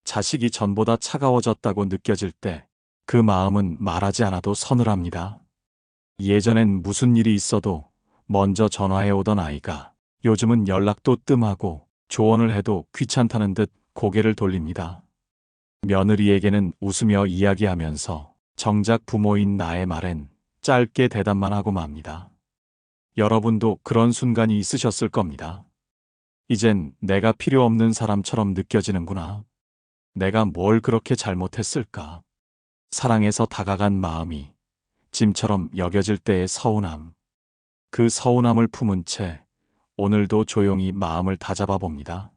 자식이 전보다 차가워졌다고 느껴질 때 그 마음은 말하지 않아도 서늘합니다. 예전엔 무슨 일이 있어도 먼저 전화해 오던 아이가 요즘은 연락도 뜸하고 조언을 해도 귀찮다는 듯 고개를 돌립니다. 며느리에게는 웃으며 이야기하면서 정작 부모인 나의 말엔 짧게 대답만 하고 맙니다. 여러분도 그런 순간이 있으셨을 겁니다. 이젠 내가 필요 없는 사람처럼 느껴지는구나. 내가 뭘 그렇게 잘못했을까? 사랑에서 다가간 마음이 짐처럼 여겨질 때의 서운함. 그 서운함을 품은 채 오늘도 조용히 마음을 다잡아 봅니다.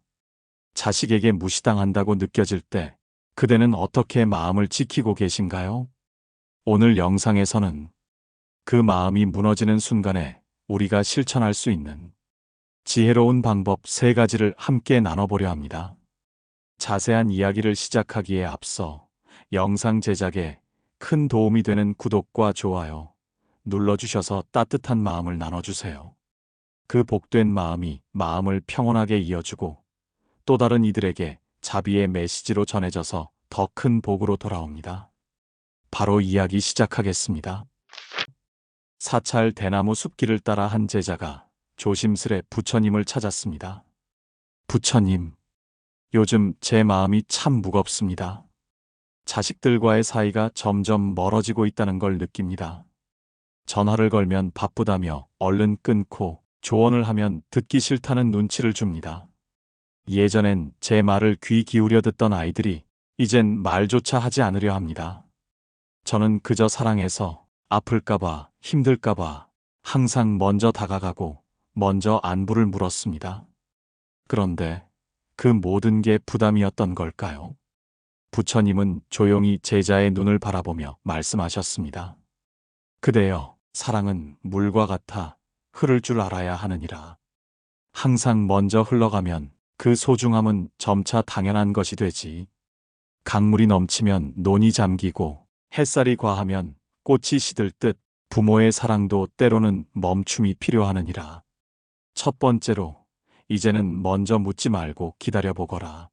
자식에게 무시당한다고 느껴질 때 그대는 어떻게 마음을 지키고 계신가요? 오늘 영상에서는 그 마음이 무너지는 순간에 우리가 실천할 수 있는 지혜로운 방법 3가지를 함께 나눠보려 합니다. 자세한 이야기를 시작하기에 앞서 영상 제작에 큰 도움이 되는 구독과 좋아요 눌러주셔서 따뜻한 마음을 나눠주세요. 그 복된 마음이 마음을 평온하게 이어주고 또 다른 이들에게 자비의 메시지로 전해져서 더 큰 복으로 돌아옵니다. 바로 이야기 시작하겠습니다. 사찰 대나무 숲길을 따라 한 제자가 조심스레 부처님을 찾았습니다. 부처님, 요즘 제 마음이 참 무겁습니다. 자식들과의 사이가 점점 멀어지고 있다는 걸 느낍니다. 전화를 걸면 바쁘다며 얼른 끊고 조언을 하면 듣기 싫다는 눈치를 줍니다. 예전엔 제 말을 귀 기울여 듣던 아이들이 이젠 말조차 하지 않으려 합니다. 저는 그저 사랑해서 아플까봐 힘들까봐 항상 먼저 다가가고 먼저 안부를 물었습니다. 그런데 그 모든 게 부담이었던 걸까요? 부처님은 조용히 제자의 눈을 바라보며 말씀하셨습니다. 그대여, 사랑은 물과 같아 흐를 줄 알아야 하느니라. 항상 먼저 흘러가면 그 소중함은 점차 당연한 것이 되지. 강물이 넘치면 논이 잠기고 햇살이 과하면 꽃이 시들 듯 부모의 사랑도 때로는 멈춤이 필요하느니라. 첫 번째로, 이제는 먼저 묻지 말고 기다려보거라.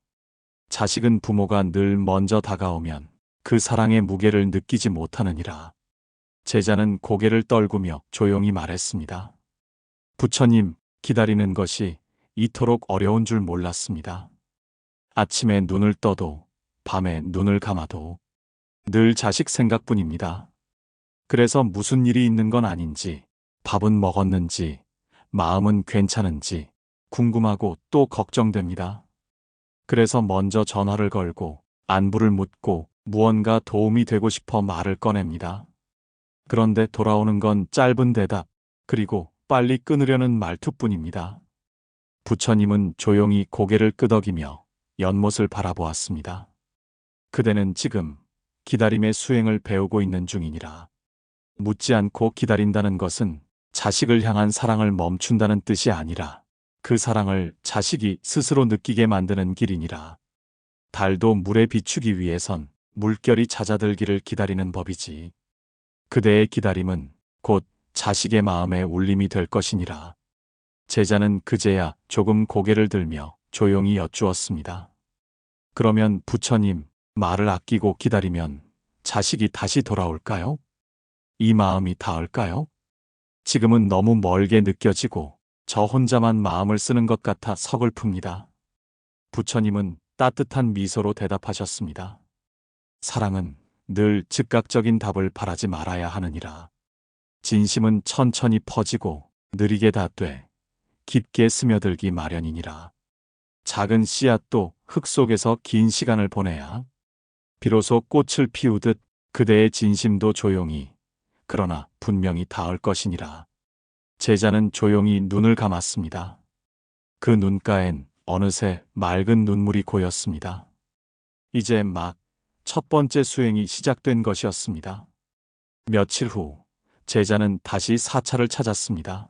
자식은 부모가 늘 먼저 다가오면 그 사랑의 무게를 느끼지 못하느니라. 제자는 고개를 떨구며 조용히 말했습니다. 부처님, 기다리는 것이 이토록 어려운 줄 몰랐습니다. 아침에 눈을 떠도 밤에 눈을 감아도 늘 자식 생각뿐입니다. 그래서 무슨 일이 있는 건 아닌지, 밥은 먹었는지, 마음은 괜찮은지 궁금하고 또 걱정됩니다. 그래서 먼저 전화를 걸고 안부를 묻고 무언가 도움이 되고 싶어 말을 꺼냅니다. 그런데 돌아오는 건 짧은 대답, 그리고 빨리 끊으려는 말투뿐입니다. 부처님은 조용히 고개를 끄덕이며 연못을 바라보았습니다. 그대는 지금 기다림의 수행을 배우고 있는 중이니라. 묻지 않고 기다린다는 것은 자식을 향한 사랑을 멈춘다는 뜻이 아니라 그 사랑을 자식이 스스로 느끼게 만드는 길이니라. 달도 물에 비추기 위해선 물결이 잦아들기를 기다리는 법이지. 그대의 기다림은 곧 자식의 마음의 울림이 될 것이니라. 제자는 그제야 조금 고개를 들며 조용히 여쭈었습니다. 그러면 부처님, 말을 아끼고 기다리면 자식이 다시 돌아올까요? 이 마음이 닿을까요? 지금은 너무 멀게 느껴지고 저 혼자만 마음을 쓰는 것 같아 서글픕니다. 부처님은 따뜻한 미소로 대답하셨습니다. 사랑은 늘 즉각적인 답을 바라지 말아야 하느니라. 진심은 천천히 퍼지고 느리게 닿되 깊게 스며들기 마련이니라. 작은 씨앗도 흙 속에서 긴 시간을 보내야 비로소 꽃을 피우듯 그대의 진심도 조용히 그러나 분명히 닿을 것이니라. 제자는 조용히 눈을 감았습니다. 그 눈가엔 어느새 맑은 눈물이 고였습니다. 이제 막 첫 번째 수행이 시작된 것이었습니다. 며칠 후 제자는 다시 사찰을 찾았습니다.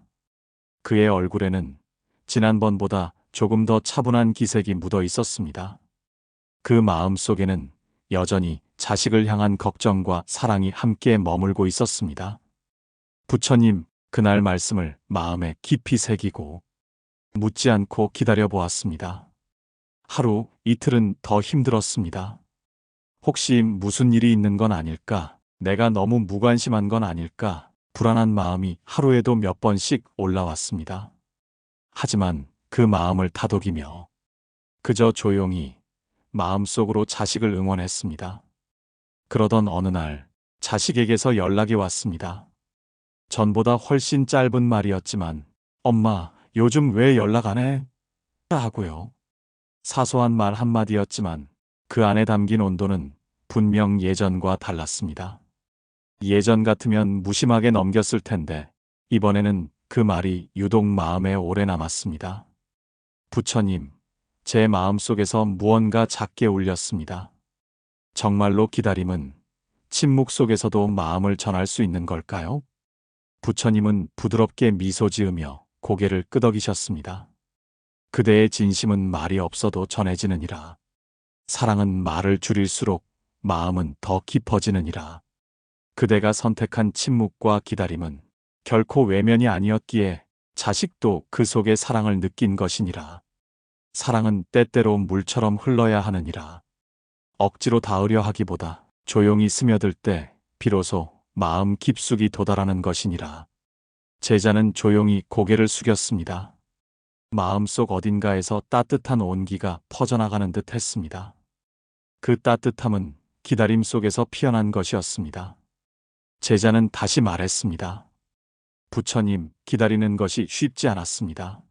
그의 얼굴에는 지난번보다 조금 더 차분한 기색이 묻어 있었습니다. 그 마음 속에는 여전히 자식을 향한 걱정과 사랑이 함께 머물고 있었습니다. 부처님, 그날 말씀을 마음에 깊이 새기고 묻지 않고 기다려 보았습니다. 하루 이틀은 더 힘들었습니다. 혹시 무슨 일이 있는 건 아닐까? 내가 너무 무관심한 건 아닐까? 불안한 마음이 하루에도 몇 번씩 올라왔습니다. 하지만 그 마음을 다독이며 그저 조용히 마음속으로 자식을 응원했습니다. 그러던 어느 날 자식에게서 연락이 왔습니다. 전보다 훨씬 짧은 말이었지만 엄마, 요즘 왜 연락 안 해? 하고요. 사소한 말 한마디였지만 그 안에 담긴 온도는 분명 예전과 달랐습니다. 예전 같으면 무심하게 넘겼을 텐데 이번에는 그 말이 유독 마음에 오래 남았습니다. 부처님, 제 마음속에서 무언가 작게 울렸습니다. 정말로 기다림은 침묵 속에서도 마음을 전할 수 있는 걸까요? 부처님은 부드럽게 미소 지으며 고개를 끄덕이셨습니다. 그대의 진심은 말이 없어도 전해지느니라. 사랑은 말을 줄일수록 마음은 더 깊어지느니라. 그대가 선택한 침묵과 기다림은 결코 외면이 아니었기에 자식도 그 속에 사랑을 느낀 것이니라. 사랑은 때때로 물처럼 흘러야 하느니라. 억지로 닿으려 하기보다 조용히 스며들 때 비로소 마음 깊숙이 도달하는 것이니라. 제자는 조용히 고개를 숙였습니다. 마음속 어딘가에서 따뜻한 온기가 퍼져나가는 듯 했습니다. 그 따뜻함은 기다림 속에서 피어난 것이었습니다. 제자는 다시 말했습니다. 부처님, 기다리는 것이 쉽지 않았습니다.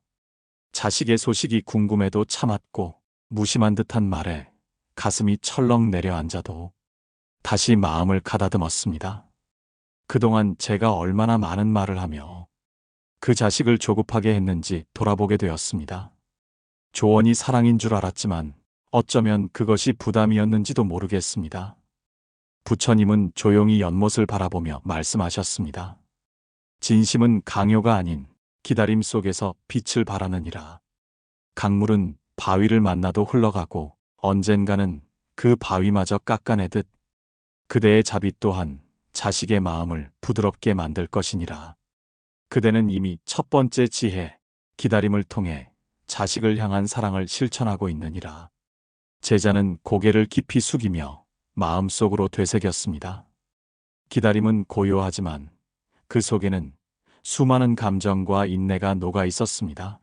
자식의 소식이 궁금해도 참았고 무심한 듯한 말에 가슴이 철렁 내려앉아도 다시 마음을 가다듬었습니다. 그동안 제가 얼마나 많은 말을 하며 그 자식을 조급하게 했는지 돌아보게 되었습니다. 조언이 사랑인 줄 알았지만 어쩌면 그것이 부담이었는지도 모르겠습니다. 부처님은 조용히 연못을 바라보며 말씀하셨습니다. 진심은 강요가 아닌 기다림 속에서 빛을 발하느니라. 강물은 바위를 만나도 흘러가고 언젠가는 그 바위마저 깎아내듯 그대의 자비 또한 자식의 마음을 부드럽게 만들 것이니라. 그대는 이미 첫 번째 지혜, 기다림을 통해 자식을 향한 사랑을 실천하고 있느니라. 제자는 고개를 깊이 숙이며 마음속으로 되새겼습니다. 기다림은 고요하지만 그 속에는 수많은 감정과 인내가 녹아 있었습니다.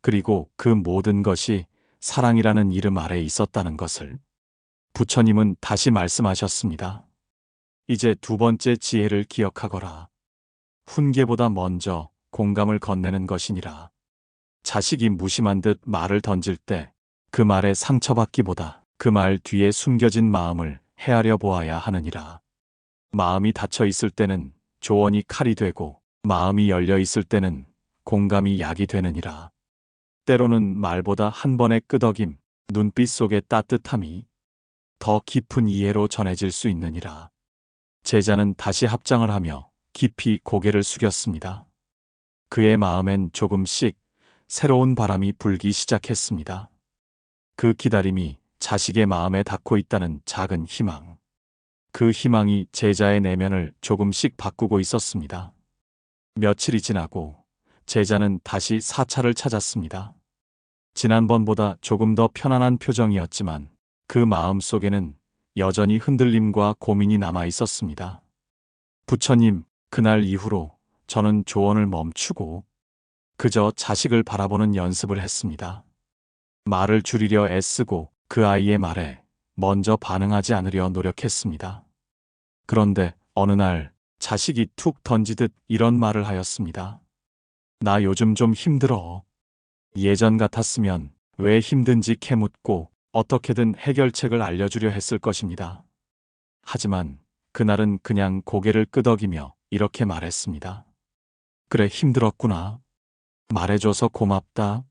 그리고 그 모든 것이 사랑이라는 이름 아래 있었다는 것을 부처님은 다시 말씀하셨습니다. 이제 두 번째 지혜를 기억하거라. 훈계보다 먼저 공감을 건네는 것이니라. 자식이 무심한 듯 말을 던질 때 그 말에 상처받기보다 그 말 뒤에 숨겨진 마음을 헤아려 보아야 하느니라. 마음이 닫혀 있을 때는 조언이 칼이 되고 마음이 열려 있을 때는 공감이 약이 되느니라. 때로는 말보다 한 번의 끄덕임, 눈빛 속의 따뜻함이 더 깊은 이해로 전해질 수 있느니라. 제자는 다시 합장을 하며 깊이 고개를 숙였습니다. 그의 마음엔 조금씩 새로운 바람이 불기 시작했습니다. 그 기다림이 자식의 마음에 닿고 있다는 작은 희망. 그 희망이 제자의 내면을 조금씩 바꾸고 있었습니다. 며칠이 지나고 제자는 다시 사찰을 찾았습니다. 지난번보다 조금 더 편안한 표정이었지만 그 마음 속에는 여전히 흔들림과 고민이 남아 있었습니다. 부처님, 그날 이후로 저는 조언을 멈추고 그저 자식을 바라보는 연습을 했습니다. 말을 줄이려 애쓰고 그 아이의 말에 먼저 반응하지 않으려 노력했습니다. 그런데 어느 날 자식이 툭 던지듯 이런 말을 하였습니다. 나 요즘 좀 힘들어. 예전 같았으면 왜 힘든지 캐묻고 어떻게든 해결책을 알려주려 했을 것입니다. 하지만 그날은 그냥 고개를 끄덕이며 이렇게 말했습니다. 그래, 힘들었구나. 말해줘서 고맙다.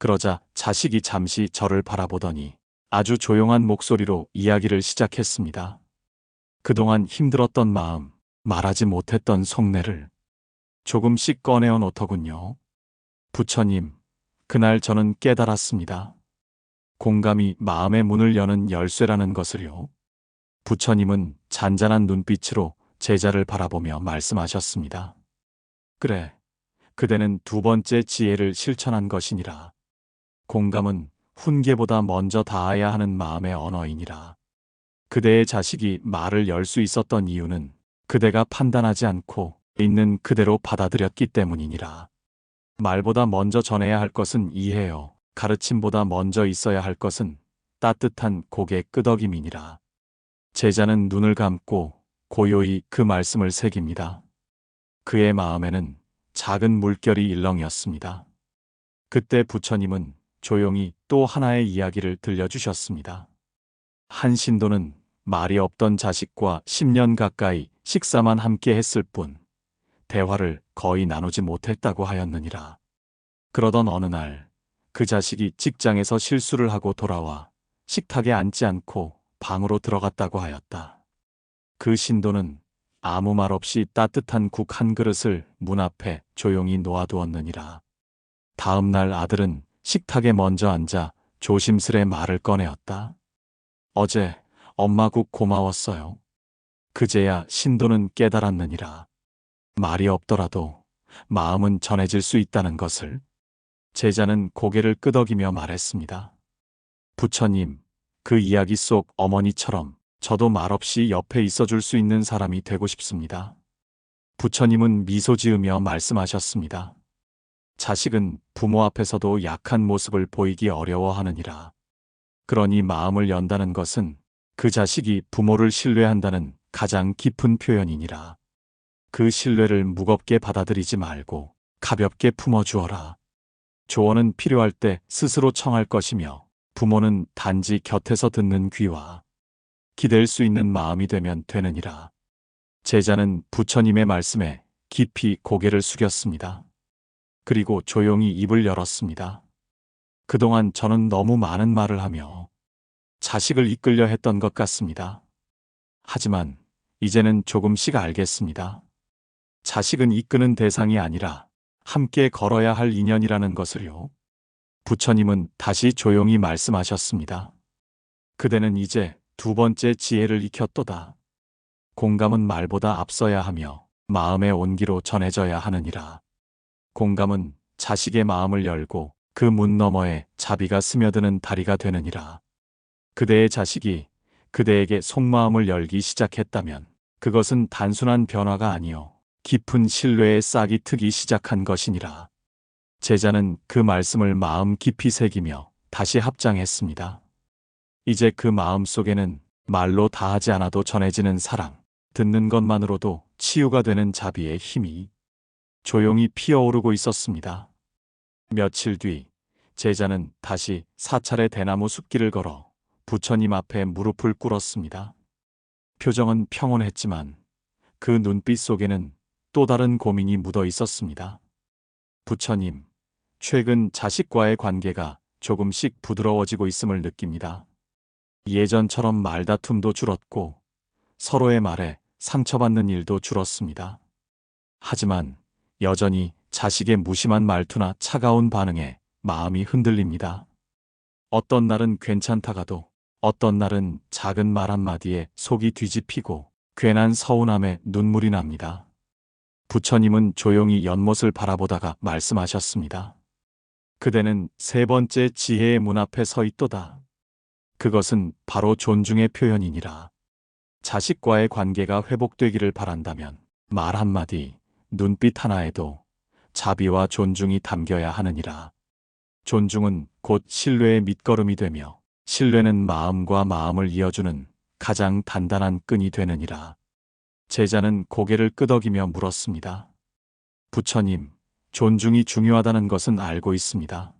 그러자 자식이 잠시 저를 바라보더니 아주 조용한 목소리로 이야기를 시작했습니다. 그동안 힘들었던 마음, 말하지 못했던 속내를 조금씩 꺼내어 놓더군요. 부처님, 그날 저는 깨달았습니다. 공감이 마음의 문을 여는 열쇠라는 것을요. 부처님은 잔잔한 눈빛으로 제자를 바라보며 말씀하셨습니다. 그래, 그대는 두 번째 지혜를 실천한 것이니라. 공감은 훈계보다 먼저 닿아야 하는 마음의 언어이니라. 그대의 자식이 말을 열 수 있었던 이유는 그대가 판단하지 않고 있는 그대로 받아들였기 때문이니라. 말보다 먼저 전해야 할 것은 이해요. 가르침보다 먼저 있어야 할 것은 따뜻한 고개 끄덕임이니라. 제자는 눈을 감고 고요히 그 말씀을 새깁니다. 그의 마음에는 작은 물결이 일렁였습니다. 그때 부처님은 조용히 또 하나의 이야기를 들려주셨습니다. 한 신도는 말이 없던 자식과 10년 가까이 식사만 함께 했을 뿐 대화를 거의 나누지 못했다고 하였느니라. 그러던 어느 날 그 자식이 직장에서 실수를 하고 돌아와 식탁에 앉지 않고 방으로 들어갔다고 하였다. 그 신도는 아무 말 없이 따뜻한 국 한 그릇을 문 앞에 조용히 놓아두었느니라. 다음 날 아들은 식탁에 먼저 앉아 조심스레 말을 꺼내었다. 어제 엄마 국 고마웠어요. 그제야 신도는 깨달았느니라. 말이 없더라도 마음은 전해질 수 있다는 것을. 제자는 고개를 끄덕이며 말했습니다. 부처님, 그 이야기 속 어머니처럼 저도 말없이 옆에 있어줄 수 있는 사람이 되고 싶습니다. 부처님은 미소 지으며 말씀하셨습니다. 자식은 부모 앞에서도 약한 모습을 보이기 어려워하느니라. 그러니 마음을 연다는 것은 그 자식이 부모를 신뢰한다는 가장 깊은 표현이니라. 그 신뢰를 무겁게 받아들이지 말고 가볍게 품어주어라. 조언은 필요할 때 스스로 청할 것이며 부모는 단지 곁에서 듣는 귀와 기댈 수 있는 마음이 되면 되느니라. 제자는 부처님의 말씀에 깊이 고개를 숙였습니다. 그리고 조용히 입을 열었습니다. 그동안 저는 너무 많은 말을 하며 자식을 이끌려 했던 것 같습니다. 하지만 이제는 조금씩 알겠습니다. 자식은 이끄는 대상이 아니라 함께 걸어야 할 인연이라는 것을요. 부처님은 다시 조용히 말씀하셨습니다. 그대는 이제 두 번째 지혜를 익혔도다. 공감은 말보다 앞서야 하며 마음의 온기로 전해져야 하느니라. 공감은 자식의 마음을 열고 그 문 너머에 자비가 스며드는 다리가 되느니라. 그대의 자식이 그대에게 속마음을 열기 시작했다면 그것은 단순한 변화가 아니요 깊은 신뢰의 싹이 트기 시작한 것이니라. 제자는 그 말씀을 마음 깊이 새기며 다시 합장했습니다. 이제 그 마음 속에는 말로 다하지 않아도 전해지는 사랑, 듣는 것만으로도 치유가 되는 자비의 힘이 조용히 피어오르고 있었습니다. 며칠 뒤 제자는 다시 사찰의 대나무 숲길을 걸어 부처님 앞에 무릎을 꿇었습니다. 표정은 평온했지만 그 눈빛 속에는 또 다른 고민이 묻어 있었습니다. 부처님, 최근 자식과의 관계가 조금씩 부드러워지고 있음을 느낍니다. 예전처럼 말다툼도 줄었고 서로의 말에 상처받는 일도 줄었습니다. 하지만 여전히 자식의 무심한 말투나 차가운 반응에 마음이 흔들립니다. 어떤 날은 괜찮다가도 어떤 날은 작은 말 한마디에 속이 뒤집히고 괜한 서운함에 눈물이 납니다. 부처님은 조용히 연못을 바라보다가 말씀하셨습니다. 그대는 세 번째 지혜의 문 앞에 서 있도다. 그것은 바로 존중의 표현이니라. 자식과의 관계가 회복되기를 바란다면 말 한마디, 눈빛 하나에도 자비와 존중이 담겨야 하느니라. 존중은 곧 신뢰의 밑거름이 되며 신뢰는 마음과 마음을 이어주는 가장 단단한 끈이 되느니라. 제자는 고개를 끄덕이며 물었습니다. 부처님, 존중이 중요하다는 것은 알고 있습니다.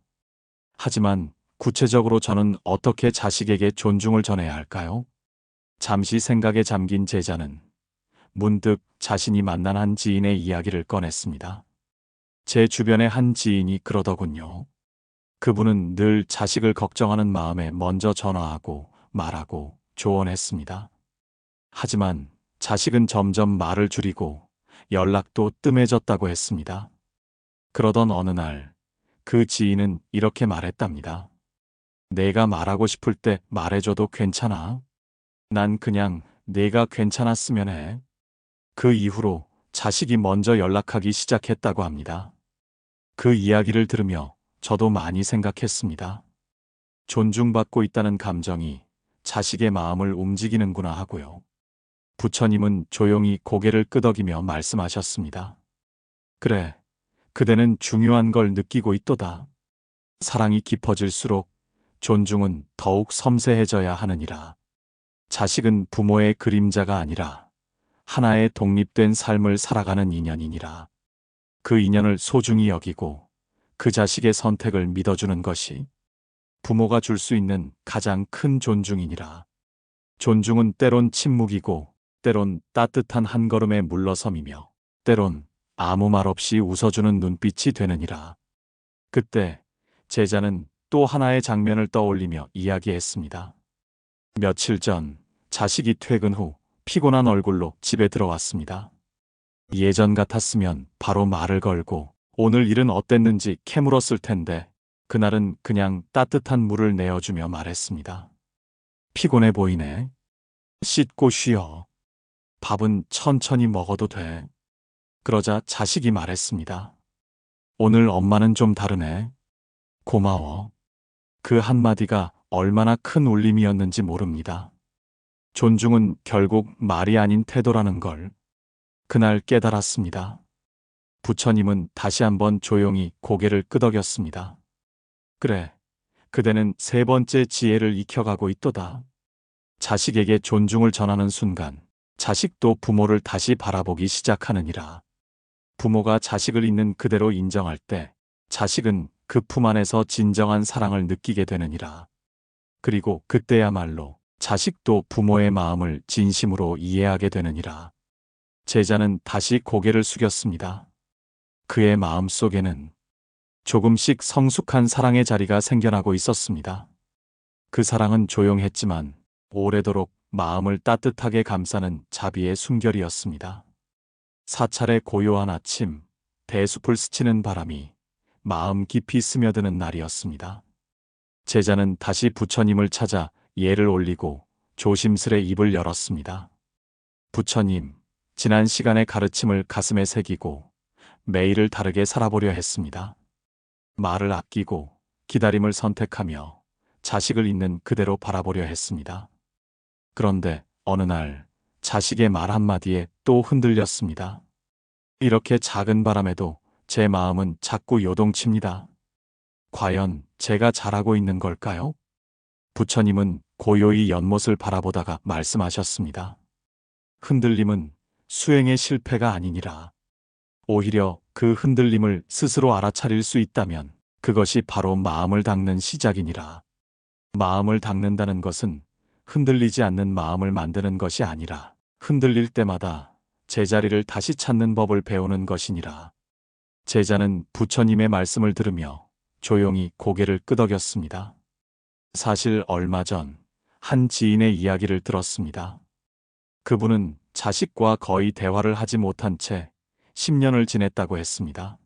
하지만 구체적으로 저는 어떻게 자식에게 존중을 전해야 할까요? 잠시 생각에 잠긴 제자는 문득 자신이 만난 한 지인의 이야기를 꺼냈습니다. 제 주변의 한 지인이 그러더군요. 그분은 늘 자식을 걱정하는 마음에 먼저 전화하고 말하고 조언했습니다. 하지만 자식은 점점 말을 줄이고 연락도 뜸해졌다고 했습니다. 그러던 어느 날 그 지인은 이렇게 말했답니다. 내가 말하고 싶을 때 말해줘도 괜찮아? 난 그냥 내가 괜찮았으면 해. 그 이후로 자식이 먼저 연락하기 시작했다고 합니다. 그 이야기를 들으며 저도 많이 생각했습니다. 존중받고 있다는 감정이 자식의 마음을 움직이는구나 하고요. 부처님은 조용히 고개를 끄덕이며 말씀하셨습니다. 그래, 그대는 중요한 걸 느끼고 있도다. 사랑이 깊어질수록 존중은 더욱 섬세해져야 하느니라. 자식은 부모의 그림자가 아니라 하나의 독립된 삶을 살아가는 인연이니라. 그 인연을 소중히 여기고 그 자식의 선택을 믿어주는 것이 부모가 줄 수 있는 가장 큰 존중이니라. 존중은 때론 침묵이고 때론 따뜻한 한 걸음에 물러섬이며 때론 아무 말 없이 웃어주는 눈빛이 되느니라. 그때 제자는 또 하나의 장면을 떠올리며 이야기했습니다. 며칠 전 자식이 퇴근 후 피곤한 얼굴로 집에 들어왔습니다. 예전 같았으면 바로 말을 걸고 오늘 일은 어땠는지 캐물었을 텐데 그날은 그냥 따뜻한 물을 내어주며 말했습니다. 피곤해 보이네. 씻고 쉬어. 밥은 천천히 먹어도 돼. 그러자 자식이 말했습니다. 오늘 엄마는 좀 다르네. 고마워. 그 한마디가 얼마나 큰 울림이었는지 모릅니다. 존중은 결국 말이 아닌 태도라는 걸 그날 깨달았습니다. 부처님은 다시 한번 조용히 고개를 끄덕였습니다. 그래, 그대는 세 번째 지혜를 익혀가고 있도다. 자식에게 존중을 전하는 순간 자식도 부모를 다시 바라보기 시작하느니라. 부모가 자식을 있는 그대로 인정할 때 자식은 그 품 안에서 진정한 사랑을 느끼게 되느니라. 그리고 그때야말로 자식도 부모의 마음을 진심으로 이해하게 되느니라. 제자는 다시 고개를 숙였습니다. 그의 마음 속에는 조금씩 성숙한 사랑의 자리가 생겨나고 있었습니다. 그 사랑은 조용했지만 오래도록 마음을 따뜻하게 감싸는 자비의 숨결이었습니다. 사찰의 고요한 아침, 대숲을 스치는 바람이 마음 깊이 스며드는 날이었습니다. 제자는 다시 부처님을 찾아 예를 올리고 조심스레 입을 열었습니다. 부처님, 지난 시간의 가르침을 가슴에 새기고 매일을 다르게 살아보려 했습니다. 말을 아끼고 기다림을 선택하며 자식을 있는 그대로 바라보려 했습니다. 그런데 어느 날 자식의 말 한마디에 또 흔들렸습니다. 이렇게 작은 바람에도 제 마음은 자꾸 요동칩니다. 과연 제가 잘하고 있는 걸까요? 부처님은 고요히 연못을 바라보다가 말씀하셨습니다. 흔들림은 수행의 실패가 아니니라. 오히려 그 흔들림을 스스로 알아차릴 수 있다면 그것이 바로 마음을 닦는 시작이니라. 마음을 닦는다는 것은 흔들리지 않는 마음을 만드는 것이 아니라 흔들릴 때마다 제자리를 다시 찾는 법을 배우는 것이니라. 제자는 부처님의 말씀을 들으며 조용히 고개를 끄덕였습니다. 사실 얼마 전 한 지인의 이야기를 들었습니다. 그분은 자식과 거의 대화를 하지 못한 채 10년을 지냈다고 했습니다.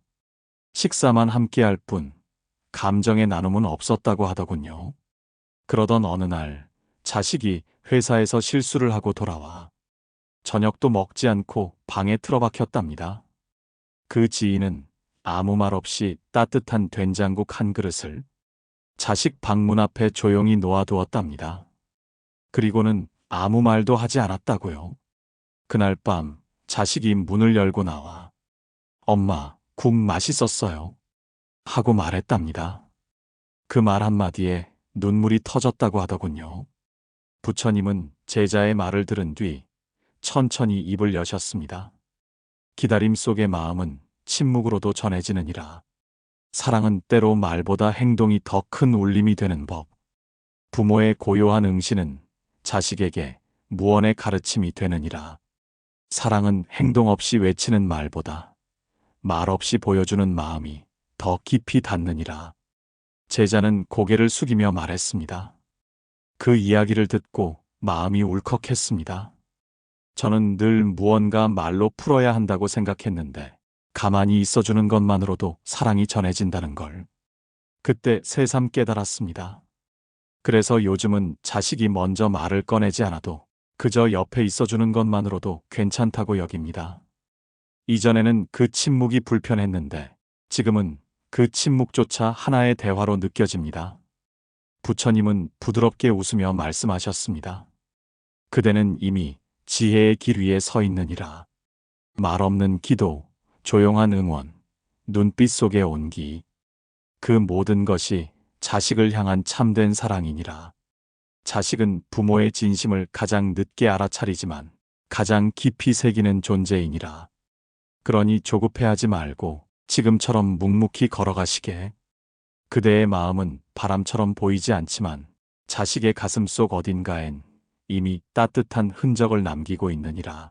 식사만 함께할 뿐 감정의 나눔은 없었다고 하더군요. 그러던 어느 날 자식이 회사에서 실수를 하고 돌아와 저녁도 먹지 않고 방에 틀어박혔답니다. 그 지인은 아무 말 없이 따뜻한 된장국 한 그릇을 자식 방문 앞에 조용히 놓아두었답니다. 그리고는 아무 말도 하지 않았다고요. 그날 밤 자식이 문을 열고 나와 엄마, 국 맛있었어요. 하고 말했답니다. 그 말 한마디에 눈물이 터졌다고 하더군요. 부처님은 제자의 말을 들은 뒤 천천히 입을 여셨습니다. 기다림 속의 마음은 침묵으로도 전해지느니라. 사랑은 때로 말보다 행동이 더 큰 울림이 되는 법. 부모의 고요한 응시는 자식에게 무언의 가르침이 되느니라. 사랑은 행동 없이 외치는 말보다 말 없이 보여주는 마음이 더 깊이 닿느니라. 제자는 고개를 숙이며 말했습니다. 그 이야기를 듣고 마음이 울컥했습니다. 저는 늘 무언가 말로 풀어야 한다고 생각했는데 가만히 있어주는 것만으로도 사랑이 전해진다는 걸 그때 새삼 깨달았습니다. 그래서 요즘은 자식이 먼저 말을 꺼내지 않아도 그저 옆에 있어주는 것만으로도 괜찮다고 여깁니다. 이전에는 그 침묵이 불편했는데 지금은 그 침묵조차 하나의 대화로 느껴집니다. 부처님은 부드럽게 웃으며 말씀하셨습니다. 그대는 이미 지혜의 길 위에 서 있느니라. 말 없는 기도, 조용한 응원, 눈빛 속의 온기, 그 모든 것이 자식을 향한 참된 사랑이니라. 자식은 부모의 진심을 가장 늦게 알아차리지만 가장 깊이 새기는 존재이니라. 그러니 조급해하지 말고 지금처럼 묵묵히 걸어가시게. 그대의 마음은 바람처럼 보이지 않지만 자식의 가슴속 어딘가엔 이미 따뜻한 흔적을 남기고 있느니라.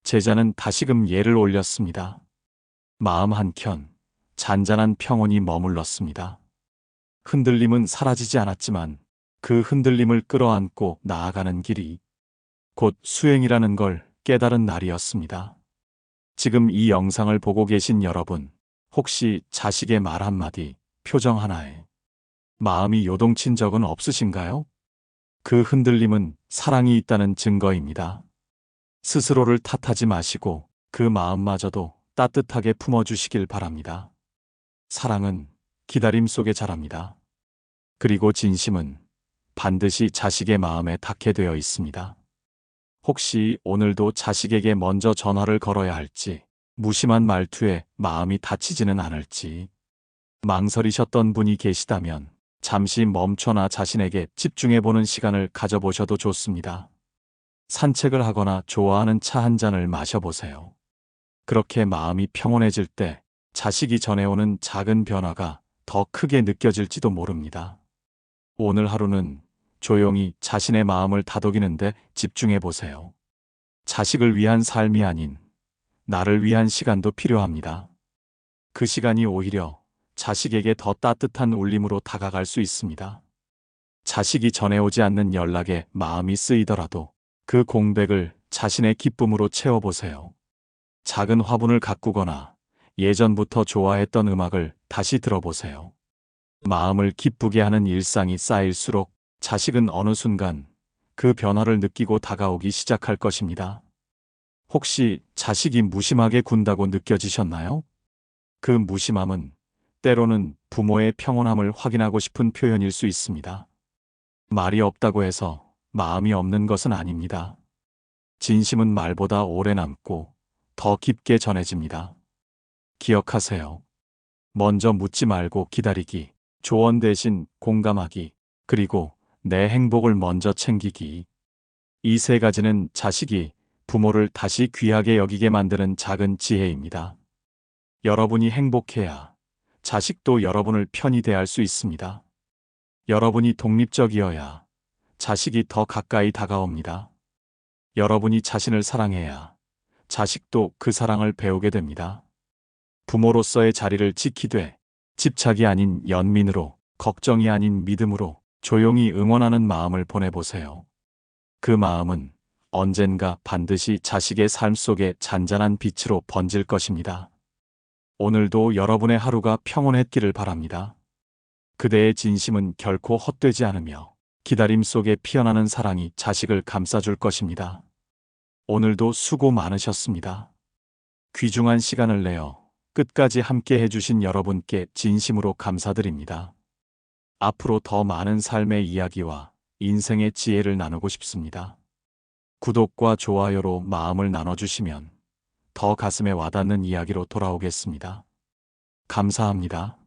제자는 다시금 예를 올렸습니다. 마음 한켠 잔잔한 평온이 머물렀습니다. 흔들림은 사라지지 않았지만 그 흔들림을 끌어안고 나아가는 길이 곧 수행이라는 걸 깨달은 날이었습니다. 지금 이 영상을 보고 계신 여러분, 혹시 자식의 말 한마디, 표정 하나에 마음이 요동친 적은 없으신가요? 그 흔들림은 사랑이 있다는 증거입니다. 스스로를 탓하지 마시고 그 마음마저도 따뜻하게 품어주시길 바랍니다. 사랑은 기다림 속에 자랍니다. 그리고 진심은 반드시 자식의 마음에 닿게 되어 있습니다. 혹시 오늘도 자식에게 먼저 전화를 걸어야 할지, 무심한 말투에 마음이 다치지는 않을지 망설이셨던 분이 계시다면 잠시 멈춰나 자신에게 집중해보는 시간을 가져보셔도 좋습니다. 산책을 하거나 좋아하는 차 한 잔을 마셔보세요. 그렇게 마음이 평온해질 때 자식이 전해오는 작은 변화가 더 크게 느껴질지도 모릅니다. 오늘 하루는 조용히 자신의 마음을 다독이는데 집중해 보세요. 자식을 위한 삶이 아닌 나를 위한 시간도 필요합니다. 그 시간이 오히려 자식에게 더 따뜻한 울림으로 다가갈 수 있습니다. 자식이 전해오지 않는 연락에 마음이 쓰이더라도 그 공백을 자신의 기쁨으로 채워보세요. 작은 화분을 가꾸거나 예전부터 좋아했던 음악을 다시 들어보세요. 마음을 기쁘게 하는 일상이 쌓일수록 자식은 어느 순간 그 변화를 느끼고 다가오기 시작할 것입니다. 혹시 자식이 무심하게 군다고 느껴지셨나요? 그 무심함은 때로는 부모의 평온함을 확인하고 싶은 표현일 수 있습니다. 말이 없다고 해서 마음이 없는 것은 아닙니다. 진심은 말보다 오래 남고 더 깊게 전해집니다. 기억하세요. 먼저 묻지 말고 기다리기, 조언 대신 공감하기, 그리고 내 행복을 먼저 챙기기. 이 세 가지는 자식이 부모를 다시 귀하게 여기게 만드는 작은 지혜입니다. 여러분이 행복해야 자식도 여러분을 편히 대할 수 있습니다. 여러분이 독립적이어야 자식이 더 가까이 다가옵니다. 여러분이 자신을 사랑해야 자식도 그 사랑을 배우게 됩니다. 부모로서의 자리를 지키되 집착이 아닌 연민으로, 걱정이 아닌 믿음으로 조용히 응원하는 마음을 보내보세요. 그 마음은 언젠가 반드시 자식의 삶 속에 잔잔한 빛으로 번질 것입니다. 오늘도 여러분의 하루가 평온했기를 바랍니다. 그대의 진심은 결코 헛되지 않으며 기다림 속에 피어나는 사랑이 자식을 감싸줄 것입니다. 오늘도 수고 많으셨습니다. 귀중한 시간을 내어 끝까지 함께 해주신 여러분께 진심으로 감사드립니다. 앞으로 더 많은 삶의 이야기와 인생의 지혜를 나누고 싶습니다. 구독과 좋아요로 마음을 나눠주시면 더 가슴에 와닿는 이야기로 돌아오겠습니다. 감사합니다.